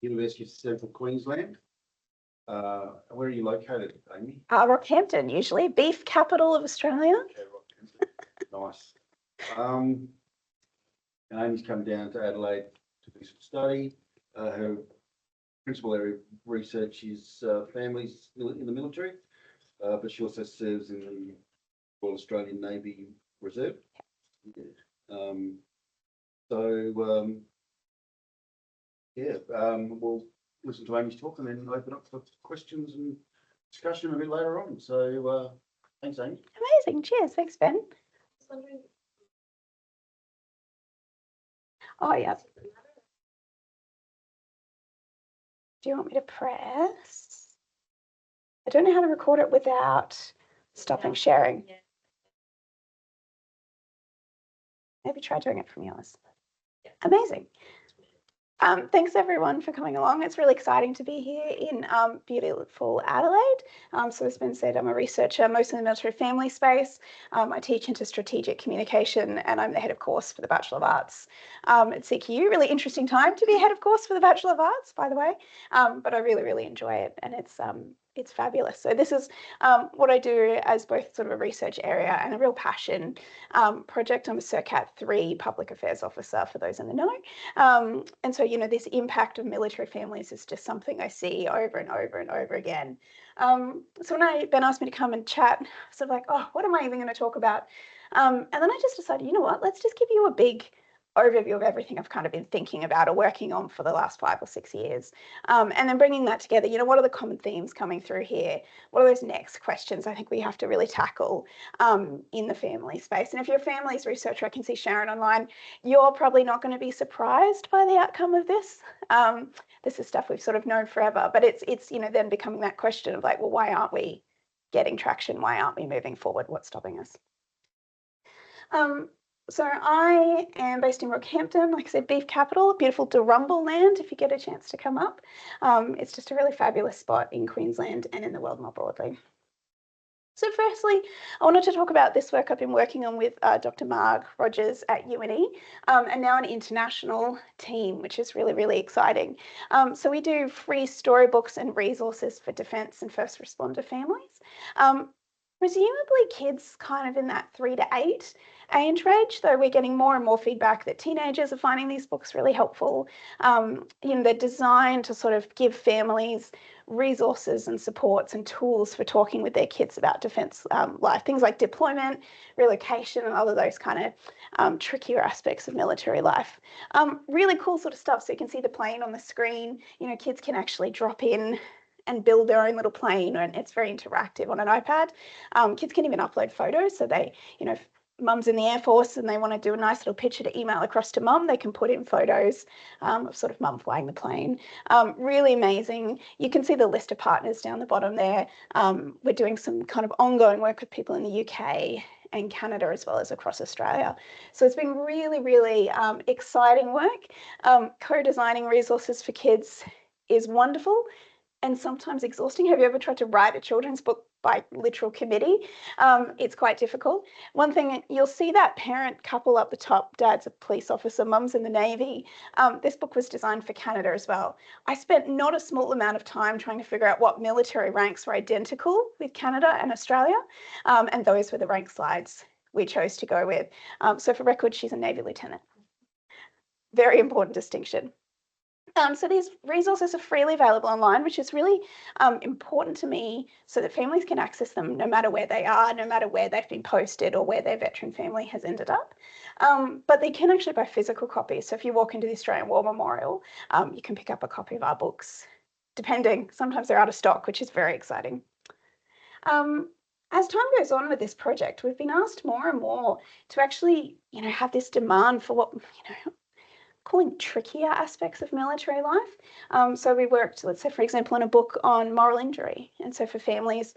University of Central Queensland. Where are you located, Amy? Rockhampton, usually. Beef capital of Australia. Okay, Rockhampton. Nice. And Amy's come down to Adelaide to do some study. Her principal area of research is families in the military, but she also serves in the Royal Australian Navy Reserve. We'll listen to Amy's talk and then open up for questions and discussion a bit later on. So thanks, Amy. Amazing. Cheers. Thanks, Ben. Oh, yeah. Do you want me to press? I don't know how to record it without stopping sharing. Maybe try doing it from yours. Amazing. Thanks everyone for coming along. It's really exciting to be here in beautiful Adelaide. So as Ben said, I'm a researcher, mostly in the military family space. I teach into strategic communication and I'm the head of course for the Bachelor of Arts at CQU. Really interesting time to be head of course for the Bachelor of Arts, by the way. But I really, really enjoy it and it's fabulous. So this is what I do as both sort of a research area and a real passion project. I'm a CIRCAT 3 public affairs officer for those in the know. And so, this impact of military families is just something I see over and over and over again. So when Ben asked me to come and chat, I was sort of like, oh, what am I even going to talk about? And then I just decided, you know what, let's just give you a big overview of everything I've kind of been thinking about or working on for the last 5 or 6 years. And then bringing that together, what are the common themes coming through here? What are those next questions I think we have to really tackle in the family space? And if you're a families researcher, I can see Sharon online, you're probably not going to be surprised by the outcome of this. This is stuff we've sort of known forever, but it's then becoming that question of like, well, why aren't we getting traction? Why aren't we moving forward? What's stopping us? So I am based in Rockhampton, like I said, beef capital, beautiful Darumble land if you get a chance to come up. It's just a really fabulous spot in Queensland and in the world more broadly. So firstly, I wanted to talk about this work I've been working on with Dr. Marg Rogers at UNE and now an international team, which is really, really exciting. So we do free storybooks and resources for defence and first responder families. Presumably kids kind of in that 3 to 8 age range, though we're getting more and more feedback that teenagers are finding these books really helpful. They're designed to sort of give families resources and supports and tools for talking with their kids about defence life, things like deployment, relocation, and other those kind of trickier aspects of military life. Really cool sort of stuff. So you can see the plane on the screen. Kids can actually drop in and build their own little plane, and it's very interactive on an iPad. Kids can even upload photos, so they, if mum's in the Air Force and they want to do a nice little picture to email across to mum, they can put in photos of sort of mum flying the plane. Really amazing. You can see the list of partners down the bottom there. We're doing some kind of ongoing work with people in the UK and Canada as well as across Australia. So it's been really, really exciting work. Co-designing resources for kids is wonderful and sometimes exhausting. Have you ever tried to write a children's book by literal committee? It's quite difficult. One thing, you'll see that parent couple up the top, dad's a police officer, mum's in the Navy. This book was designed for Canada as well. I spent not a small amount of time trying to figure out what military ranks were identical with Canada and Australia, and those were the rank slides we chose to go with. So for record, she's a Navy lieutenant. Very important distinction. So these resources are freely available online, which is really important to me so that families can access them no matter where they are, no matter where they've been posted or where their veteran family has ended up. But they can actually buy physical copies. So if you walk into the Australian War Memorial, you can pick up a copy of our books, depending. Sometimes they're out of stock, which is very exciting. As time goes on with this project, we've been asked more and more to actually, have this demand for what, calling trickier aspects of military life. So we worked, let's say, for example, on a book on moral injury. And so for families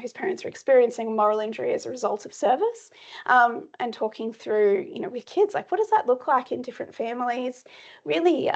whose parents are experiencing moral injury as a result of service, and talking through, with kids, like what does that look like in different families? Really,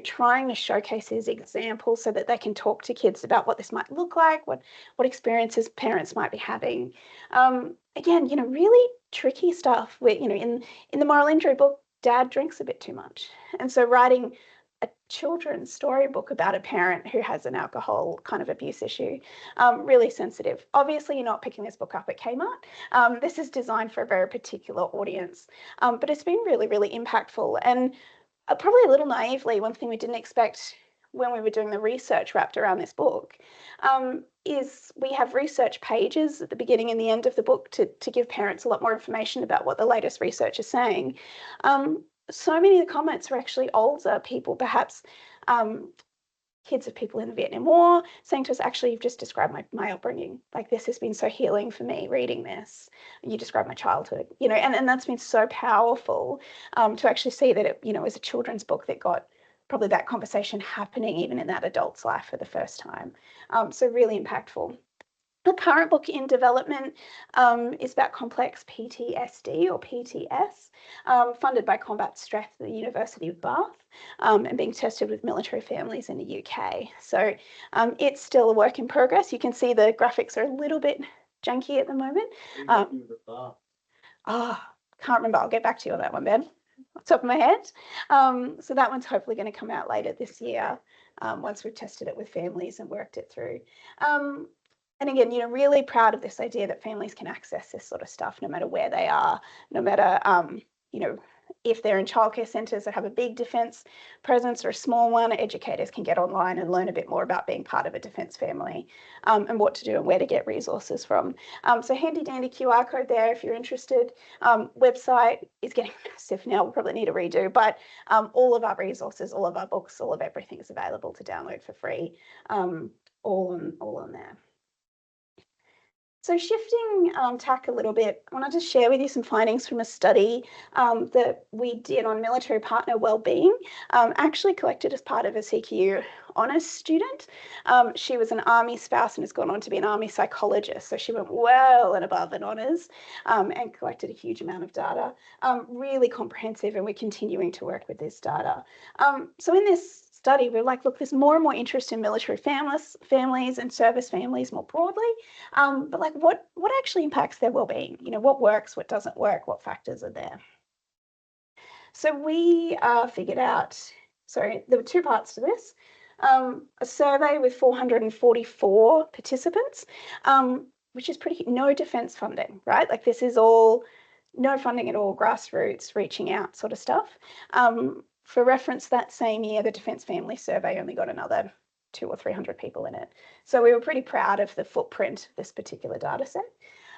trying to showcase these examples so that they can talk to kids about what this might look like, what experiences parents might be having. Again, really tricky stuff where, in the moral injury book, dad drinks a bit too much. And so writing a children's storybook about a parent who has an alcohol kind of abuse issue. Really sensitive. Obviously, you're not picking this book up at Kmart. This is designed for a very particular audience, but it's been really, really impactful. And probably a little naively, one thing we didn't expect when we were doing the research wrapped around this book is we have research pages at the beginning and the end of the book to give parents a lot more information about what the latest research is saying. So many of the comments were actually older people, perhaps kids of people in the Vietnam War, saying to us, actually, you've just described my upbringing. Like, this has been so healing for me reading this. You described my childhood, you know, and that's been so powerful to actually see that it, you know, as a children's book that got probably that conversation happening even in that adult's life for the first time. So really impactful. The current book in development is about complex PTSD or PTS, funded by Combat Strength at the University of Bath and being tested with military families in the UK. So it's still a work in progress. You can see the graphics are a little bit janky at the moment. Can't remember. I'll get back to you on that one, Ben. Top of my head. So that one's hopefully going to come out later this year once we've tested it with families and worked it through. And again, you know, really proud of this idea that families can access this sort of stuff no matter where they are, no matter, you know, if they're in childcare centres that have a big defence presence or a small one, educators can get online and learn a bit more about being part of a defence family and what to do and where to get resources from. So handy dandy QR code there if you're interested. Website is getting massive now, we'll probably need a redo, but all of our resources, all of our books, all of everything is available to download for free, all on there. So shifting tack a little bit, I wanted to share with you some findings from a study that we did on military partner wellbeing, actually collected as part of a CQ honours student. She was an Army spouse and has gone on to be an Army psychologist. So she went well and above an honours and collected a huge amount of data, really comprehensive, and we're continuing to work with this data. So in this study, we're like, look, there's more and more interest in military families and service families more broadly, but like what actually impacts their well-being? You know, what works, what doesn't work, what factors are there? So we figured out, sorry, there were two parts to this. A survey with 444 participants, which is pretty, no defence funding, right? Like this is all, no funding at all, grassroots, reaching out sort of stuff. For reference, that same year, the Defence Family Survey only got another 200 or 300 people in it. So we were pretty proud of the footprint of this particular data set.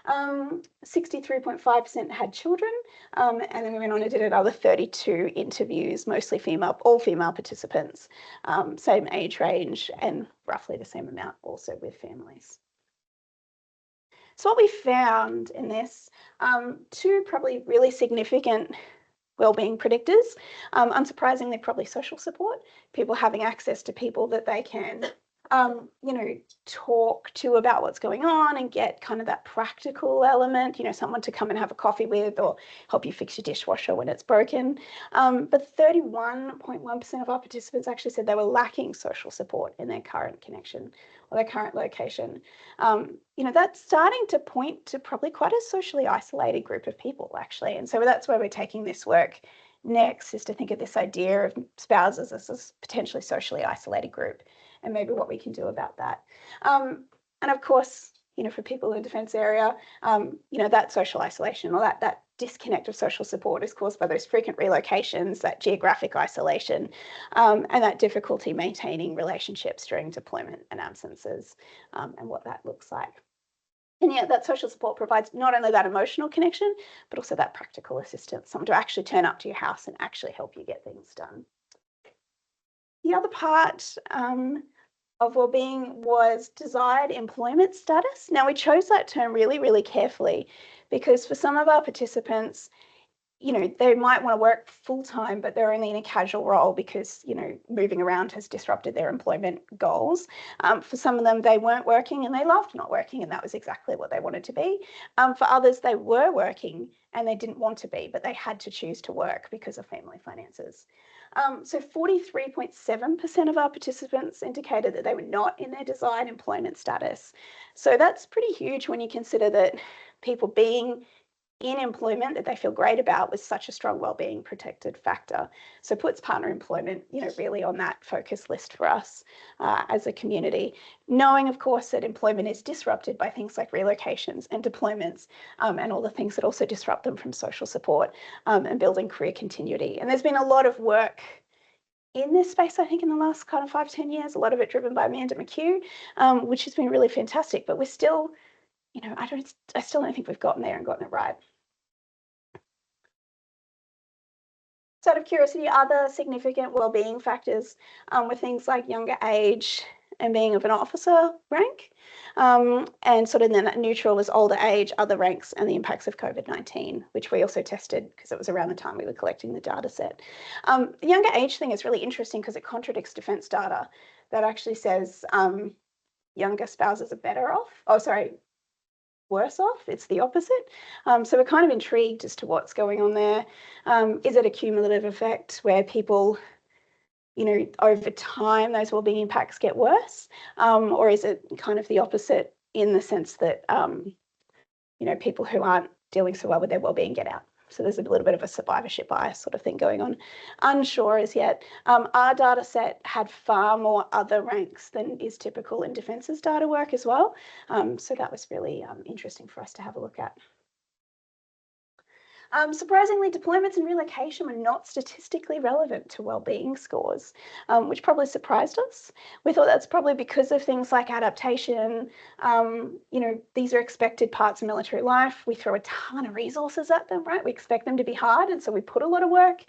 63.5% had children, and then we went on and did another 32 interviews, mostly female, all female participants, same age range and roughly the same amount also with families. So what we found in this, two probably really significant wellbeing predictors. Unsurprisingly, probably social support, people having access to people that they can, you know, talk to about what's going on and get kind of that practical element, you know, someone to come and have a coffee with or help you fix your dishwasher when it's broken. But 31.1% of our participants actually said they were lacking social support in their current connection or their current location. You know, that's starting to point to probably quite a socially isolated group of people, actually. And so that's where we're taking this work next, is to think of this idea of spouses as a potentially socially isolated group and maybe what we can do about that. And of course, you know, for people in the defence area, you know, that social isolation or that disconnect of social support is caused by those frequent relocations, that geographic isolation, and that difficulty maintaining relationships during deployment and absences, and what that looks like. And yet that social support provides not only that emotional connection, but also that practical assistance, someone to actually turn up to your house and actually help you get things done. The other part of wellbeing was desired employment status. Now we chose that term really, really carefully because for some of our participants, you know, they might want to work full time, but they're only in a casual role because, you know, moving around has disrupted their employment goals. For some of them, they weren't working and they loved not working, and that was exactly what they wanted to be. For others, they were working and they didn't want to be, but they had to choose to work because of family finances. So 43.7% of our participants indicated that they were not in their desired employment status. So that's pretty huge when you consider that people being in employment that they feel great about was such a strong wellbeing protected factor. So puts partner employment, really on that focus list for us as a community, knowing, of course, that employment is disrupted by things like relocations and deployments and all the things that also disrupt them, from social support and building career continuity. And there's been a lot of work in this space, I think, in the last kind of 5-10 years, a lot of it driven by Amanda McHugh, which has been really fantastic. But we're still, I still don't think we've gotten there and gotten it right. So out of curiosity, other significant wellbeing factors were things like younger age and being of an officer rank, and sort of then that neutral was older age, other ranks, and the impacts of COVID-19, which we also tested because it was around the time we were collecting the data set. The younger age thing is really interesting because it contradicts defence data that actually says younger spouses are better off. Oh, sorry, worse off. It's the opposite. So we're kind of intrigued as to what's going on there. Is it a cumulative effect where people, over time, those wellbeing impacts get worse? Or is it kind of the opposite in the sense that, people who aren't dealing so well with their wellbeing get out? So there's a little bit of a survivorship bias sort of thing going on. Unsure as yet. Our data set had far more other ranks than is typical in Defence's data work as well. So that was really interesting for us to have a look at. Surprisingly, deployments and relocation were not statistically relevant to wellbeing scores, which probably surprised us. We thought that's probably because of things like adaptation. These are expected parts of military life. We throw a ton of resources at them, right? We expect them to be hard, and so we put a lot of work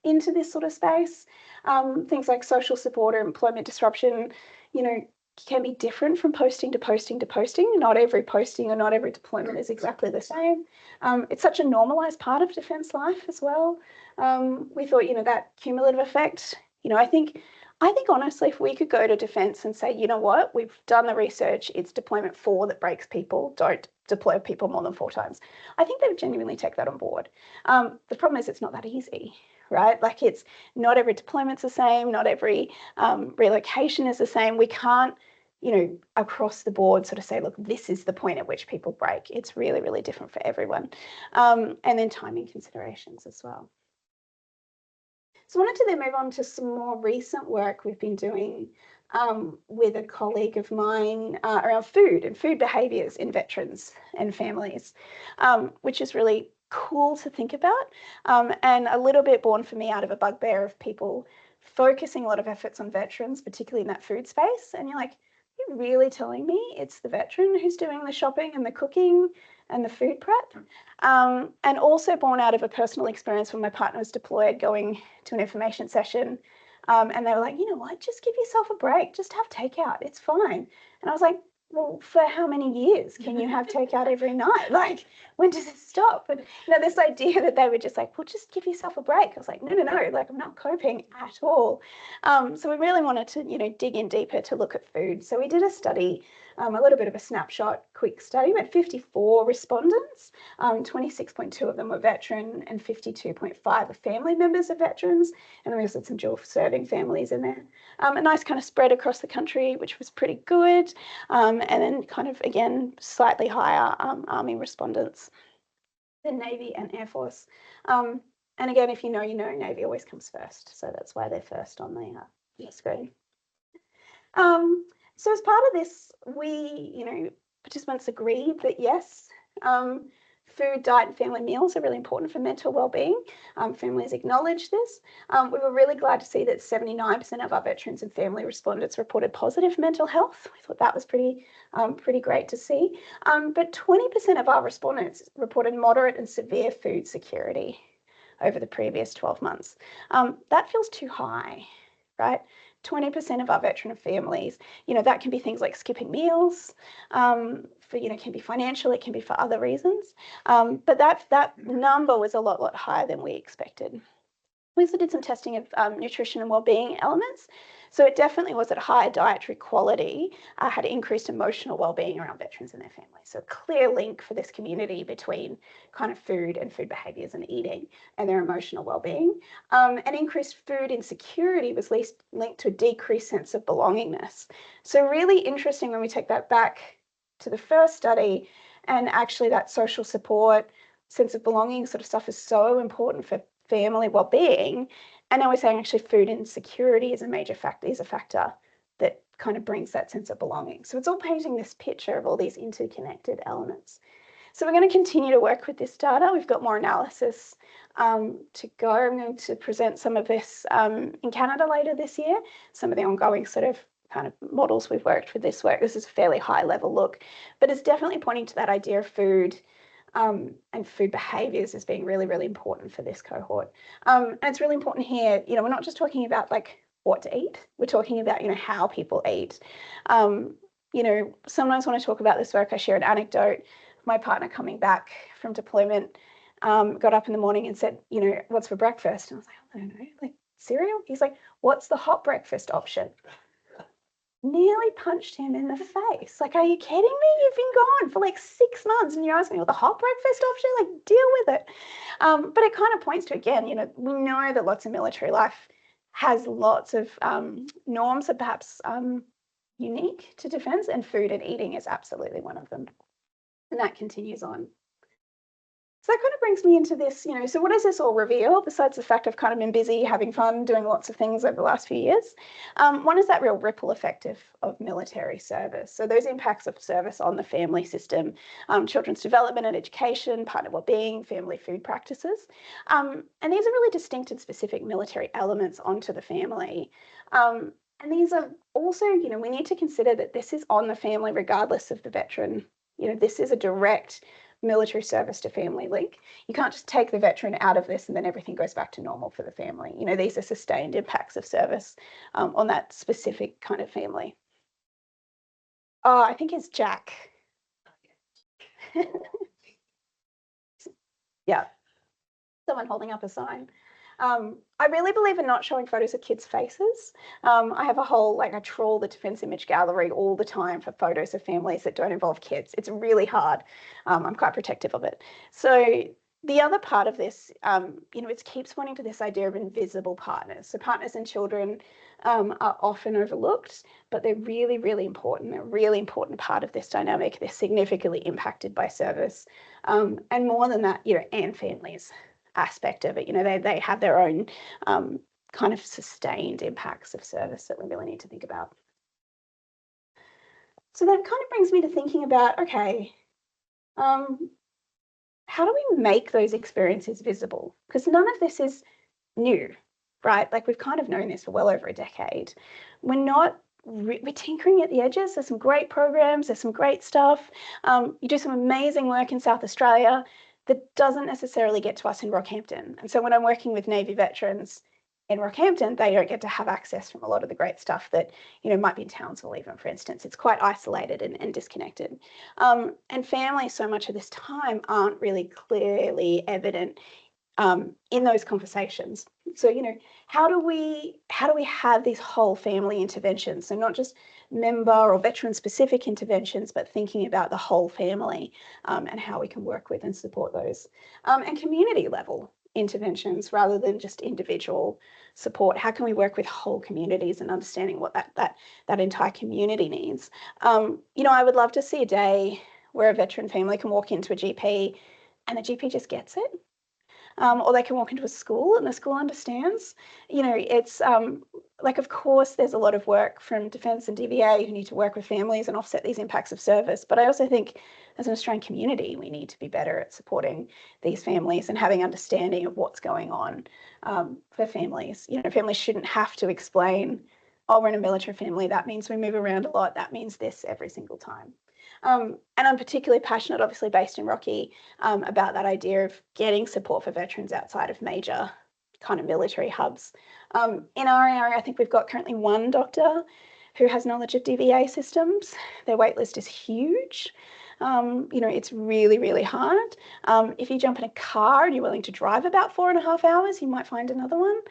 into this sort of space. Things like social support or employment disruption, can be different from posting to posting to posting. Not every posting or not every deployment is exactly the same. It's such a normalised part of defence life as well. We thought, that cumulative effect, I think honestly, if we could go to defence and say, you know what, we've done the research, it's deployment 4 that breaks people, don't deploy people more than 4 times. I think they would genuinely take that on board. The problem is it's not that easy, right? Like, it's not every deployment's the same, not every relocation is the same. We can't, across the board sort of say, look, this is the point at which people break. It's really, really different for everyone. And then timing considerations as well. So I wanted to then move on to some more recent work we've been doing with a colleague of mine around food and food behaviours in veterans and families, which is really cool to think about, and a little bit born for me out of a bugbear of people focusing a lot of efforts on veterans, particularly in that food space. And you're like, you're really telling me it's the veteran who's doing the shopping and the cooking and the food prep? And also born out of a personal experience when my partner was deployed, going to an information session, and they were like, you know what, just give yourself a break, just have takeout, it's fine. And I was like, well, for how many years can you have takeout every night? Like, when does it stop? And this idea that they were just like, well, just give yourself a break. I was like, no, like, I'm not coping at all. So we really wanted to, dig in deeper to look at food. So we did a study, a little bit of a snapshot, quick study. We had 54 respondents, 26.2 of them were veteran and 52.5 were family members of veterans. And then we also had some dual serving families in there. A nice kind of spread across the country, which was pretty good. And then kind of, again, slightly higher Army respondents than Navy and Air Force. And again, if you know, Navy always comes first. So that's why they're first on the screen. So as part of this, we, participants agreed that yes, food, diet, and family meals are really important for mental wellbeing. Families acknowledge this. We were really glad to see that 79% of our veterans and family respondents reported positive mental health. We thought that was pretty great to see. But 20% of our respondents reported moderate and severe food security over the previous 12 months. That feels too high, right? 20% of our veteran families, that can be things like skipping meals, can be financial, it can be for other reasons. But that number was a lot higher than we expected. We also did some testing of nutrition and wellbeing elements. So it definitely was at higher dietary quality, had increased emotional wellbeing around veterans and their families. So a clear link for this community between kind of food and food behaviours and eating and their emotional wellbeing. And increased food insecurity was linked to a decreased sense of belongingness. So really interesting when we take that back to the first study, and actually that social support, sense of belonging sort of stuff is so important for family well-being. And now we're saying actually food insecurity is a major factor, is a factor that kind of brings that sense of belonging. So it's all painting this picture of all these interconnected elements. So we're going to continue to work with this data. We've got more analysis to go. I'm going to present some of this in Canada later this year, some of the ongoing sort of kind of models we've worked with this work. This is a fairly high level look, but it's definitely pointing to that idea of food and food behaviours as being really, really important for this cohort. And it's really important here, we're not just talking about like what to eat, we're talking about, how people eat. Sometimes when I talk about this work, I share an anecdote. My partner coming back from deployment got up in the morning and said, what's for breakfast? And I was like, I don't know, like cereal? He's like, what's the hot breakfast option? Nearly punched him in the face. Like, are you kidding me? You've been gone for like 6 months and you're asking me what the hot breakfast option? Like, deal with it. But it kind of points to, again, we know that lots of military life has lots of norms that perhaps unique to defence, and food and eating is absolutely one of them. And that continues on. So that kind of brings me into this, so what does this all reveal, besides the fact I've kind of been busy having fun, doing lots of things over the last few years? One is that real ripple effect of military service. So those impacts of service on the family system, children's development and education, partner wellbeing, family food practices. And these are really distinct and specific military elements onto the family. And these are also, we need to consider that this is on the family regardless of the veteran. This is a direct military service to family link. You can't just take the veteran out of this and then everything goes back to normal for the family. These are sustained impacts of service on that specific kind of family. Oh, I think it's Jack. Yeah, someone holding up a sign. I really believe in not showing photos of kids' faces. I have a whole, I trawl the Defence Image Gallery all the time for photos of families that don't involve kids. It's really hard. I'm quite protective of it. So the other part of this, it keeps pointing to this idea of invisible partners. So partners and children are often overlooked, but they're really, really important. They're a really important part of this dynamic. They're significantly impacted by service. And more than that, and families aspect of it. They have their own kind of sustained impacts of service that we really need to think about. So that kind of brings me to thinking about, okay, how do we make those experiences visible? Because none of this is new, right? Like, we've kind of known this for well over a decade. We're tinkering at the edges. There's some great programs, there's some great stuff. You do some amazing work in South Australia that doesn't necessarily get to us in Rockhampton. And so when I'm working with Navy veterans in Rockhampton, they don't get to have access from a lot of the great stuff that, might be in Townsville even, for instance. It's quite isolated and disconnected. And families, so much of this time, aren't really clearly evident in those conversations. So, how do we have these whole family interventions? So not just member or veteran specific interventions, but thinking about the whole family and how we can work with and support those. And community level interventions rather than just individual support. How can we work with whole communities and understanding what that entire community needs? I would love to see a day where a veteran family can walk into a GP and the GP just gets it. Or they can walk into a school and the school understands. It's of course, there's a lot of work from Defence and DVA who need to work with families and offset these impacts of service. But I also think as an Australian community, we need to be better at supporting these families and having understanding of what's going on for families. Families shouldn't have to explain, oh, we're in a military family, that means we move around a lot, that means this every single time. And I'm particularly passionate, obviously based in Rocky, about that idea of getting support for veterans outside of major kind of military hubs. In our area, I think we've got currently one doctor who has knowledge of DVA systems. Their waitlist is huge. It's really, really hard. If you jump in a car and you're willing to drive about 4.5 hours, you might find another one.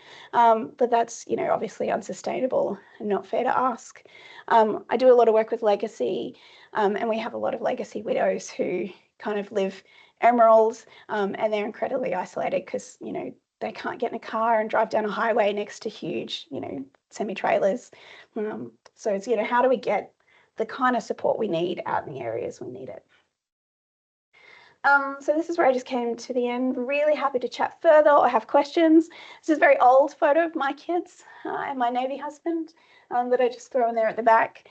But that's, obviously unsustainable and not fair to ask. I do a lot of work with legacy, and we have a lot of legacy widows who kind of live emeralds, and they're incredibly isolated because, they can't get in a car and drive down a highway next to huge, semi-trailers. So it's, how do we get the kind of support we need out in the areas we need it? So this is where I just came to the end. Really happy to chat further or have questions. This is a very old photo of my kids and my Navy husband that I just throw in there at the back.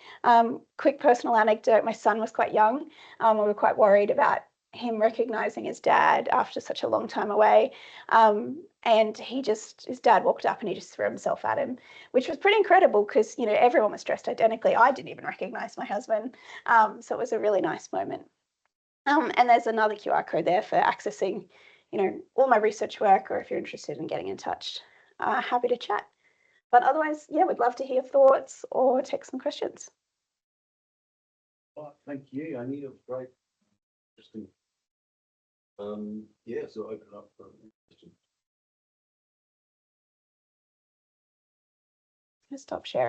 Quick personal anecdote, my son was quite young. We were quite worried about him recognizing his dad after such a long time away. And his dad walked up and he just threw himself at him, which was pretty incredible because, you know, everyone was dressed identically. I didn't even recognize my husband. So it was a really nice moment. And there's another QR code there for accessing, you know, all my research work, or if you're interested in getting in touch, happy to chat. But otherwise, yeah, we'd love to hear thoughts or take some questions. Oh, thank you, Amy. It was great. Interesting. Yeah, so open it up for questions. Stop sharing.